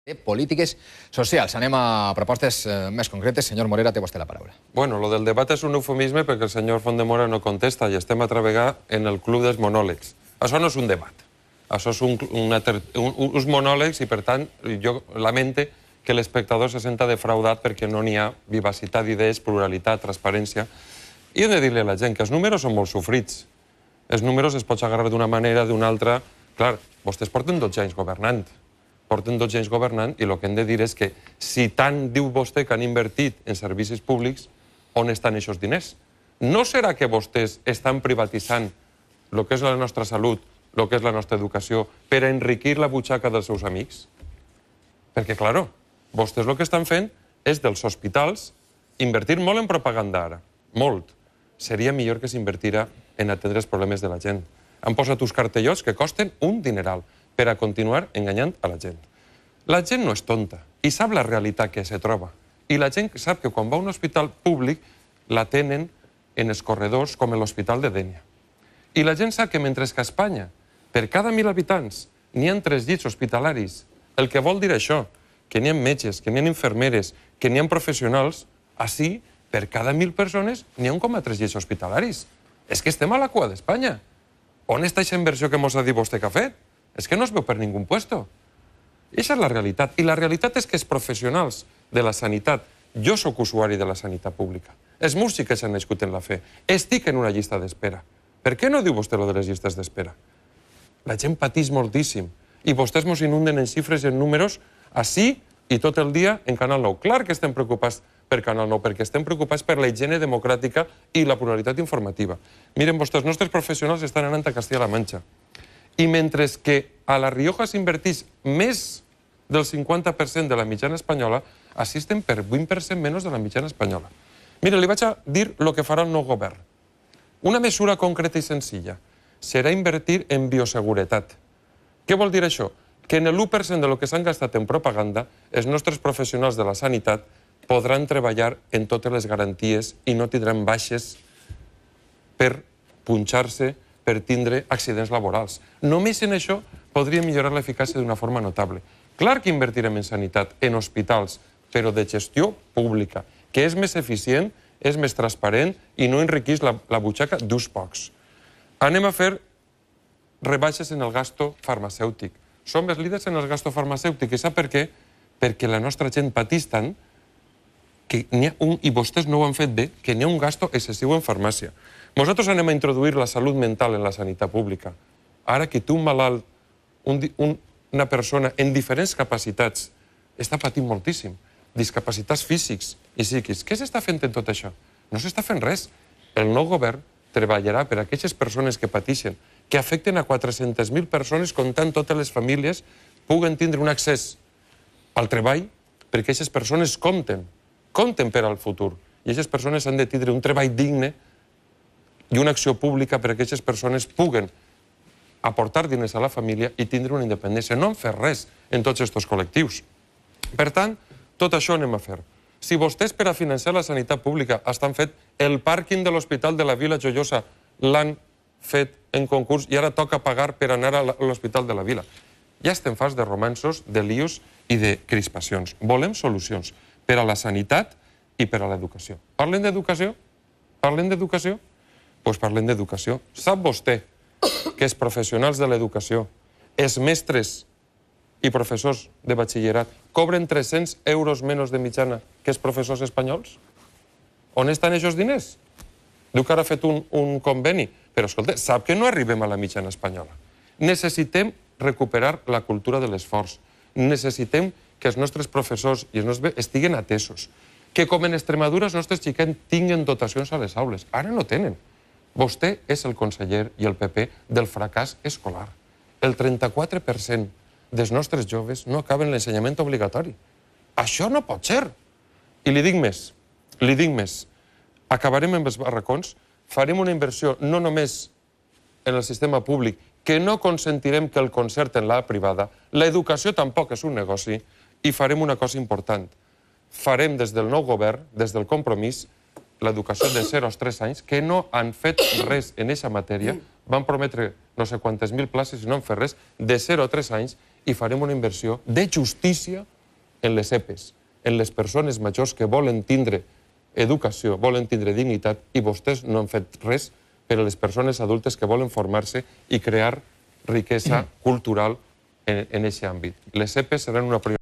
Polítiques socials. Anem a propostes més concretes. Senyor Morera, té vostè la paraula. Bueno, lo del debat és un eufemisme perquè el senyor Fontdemora no contesta i estem altra vegada en el club dels monòlegs. Això no és un debat. Això és uns monòlegs i, per tant, jo lamente que l'espectador se senta defraudat perquè no n'hi ha vivacitat d'idees, pluralitat, transparència. I hem de dir-li a la gent que els números són molt sofrits. Els números es pots agarrar d'una manera, d'una altra. Clar, vostès porten 12 anys governant. Porten 12 anys governant i el que hem de dir és que si tant diu vostè que han invertit en servicis públics, on estan aquests diners? No serà que vostès estan privatitzant el que és la nostra salut, el que és la nostra educació, per enriquir la butxaca dels seus amics? Perquè, clar, vostès el que estan fent és dels hospitals invertir molt en propaganda ara, molt. Seria millor que s'invertira en atendre els problemes de la gent. Han posat uns cartellots que costen un dineral per a continuar enganyant a la gent. La gent no és tonta i sap la realitat que se troba. I la gent sap que quan va a un hospital públic la tenen en els corredors com l'hospital de Dénia. I la gent sap que mentre que a Espanya, per cada 1.000 habitants, n'hi ha 3 llits hospitalaris, el que vol dir això, que n'hi ha metges, que n'hi ha infermeres, que n'hi ha professionals, així, per cada 1.000 persones, n'hi ha 1,3 llits hospitalaris. És que estem a la cua d'Espanya. On està aquesta inversió que mos ha dit vostè que ha fet? És que no es veu per ningú puesto. Aquesta és la realitat. I la realitat és que els professionals de la sanitat, jo sóc usuari de la sanitat pública, els meus sí que s'han nascut en la fe, estic en una llista d'espera. Per què no diu vostè lo de les llistes d'espera? La gent pateix moltíssim i vostès ens inunden en xifres i en números així i tot el dia en Canal 9. Clar que estem preocupats per Canal 9, perquè estem preocupats per la higiene democràtica i la pluralitat informativa. Miren vostès, els nostres professionals estan anant a Castilla-La Manxa. I mentre que a La Rioja s'inverteix més del 50% de la mitjana espanyola, així estem per 20% menys de la mitjana espanyola. Mira, li vaig a dir el que farà el nou govern. Una mesura concreta i senzilla serà invertir en bioseguretat. Què vol dir això? Que en l'1% del que s'han gastat en propaganda, els nostres professionals de la sanitat podran treballar en totes les garanties i no tindran baixes per punxar-se, per tindre accidents laborals. Només en això podria millorar l'eficàcia d'una forma notable. Clar que invertirem en sanitat, en hospitals, però de gestió pública, que és més eficient, és més transparent i no enriqueix la butxaca d'uns pocs. Anem a fer rebaixes en el gasto farmacèutic. Som els líders en el gasto farmacèutic. I sap per què? Perquè la nostra gent pateix tant que i vostès no ho han fet bé, que n'hi ha un gasto excessiu en farmàcia. Nosaltres anem a introduir la salut mental en la sanitat pública. Ara que un malalt, una persona en diferents capacitats, està patint moltíssim. Discapacitats físics i psíquics. Què s'està fent en tot això? No s'està fent res. El nou govern treballarà per a aquelles persones que pateixen, que afecten a 400.000 persones, comptant totes les famílies, puguen tindre un accés al treball perquè aquestes persones compten per al futur. I aquestes persones han de tindre un treball digne i una acció pública per a aquestes persones puguen aportar diners a la família i tindre una independència. No han fet res en tots aquests col·lectius. Per tant, tot això anem a fer. Si vostès per a financiar la sanitat pública estan fet el pàrquing de l'Hospital de la Vila Joiosa, l'han fet en concurs i ara toca pagar per anar a l'Hospital de la Vila. Ja estem farts de romanços, de lios i de crispacions. Volem solucions per a la sanitat i per a l'educació. Parlem d'educació? Parlem d'educació? Doncs parlem d'educació. Sap vostè que els professionals de l'educació, els mestres i professors de batxillerat, cobren 300 euros menys de mitjana que els professors espanyols? On estan aquests diners? Diu que ara ha fet un conveni, però escolta, sap que no arribem a la mitjana espanyola. Necessitem recuperar la cultura de l'esforç. Necessitem que els nostres professors i els nostres estiguen atesos. Que com en Extremadura els nostres xiquets tinguen dotacions a les aules. Ara no tenen. Vostè és el conseller i el PP del fracàs escolar. El 34% dels nostres joves no acaben l'ensenyament obligatori. Això no pot ser. I li dic més. Acabarem amb els barracons, farem una inversió no només en el sistema públic, que no consentirem que el concert en la privada, l'educació tampoc és un negoci, i farem una cosa important. Farem des del nou govern, des del compromís, l'educació de 0 als 3 anys, que no han fet res en aquesta matèria, van prometre no sé quantes mil places i no han fet res, de 0 a 3 anys, i farem una inversió de justícia en les EPEs, en les persones majors que volen tindre educació, volen tindre dignitat, i vostès no han fet res per a les persones adultes que volen formar-se i crear riquesa cultural en aquest àmbit. Les EPEs seran una prioritat.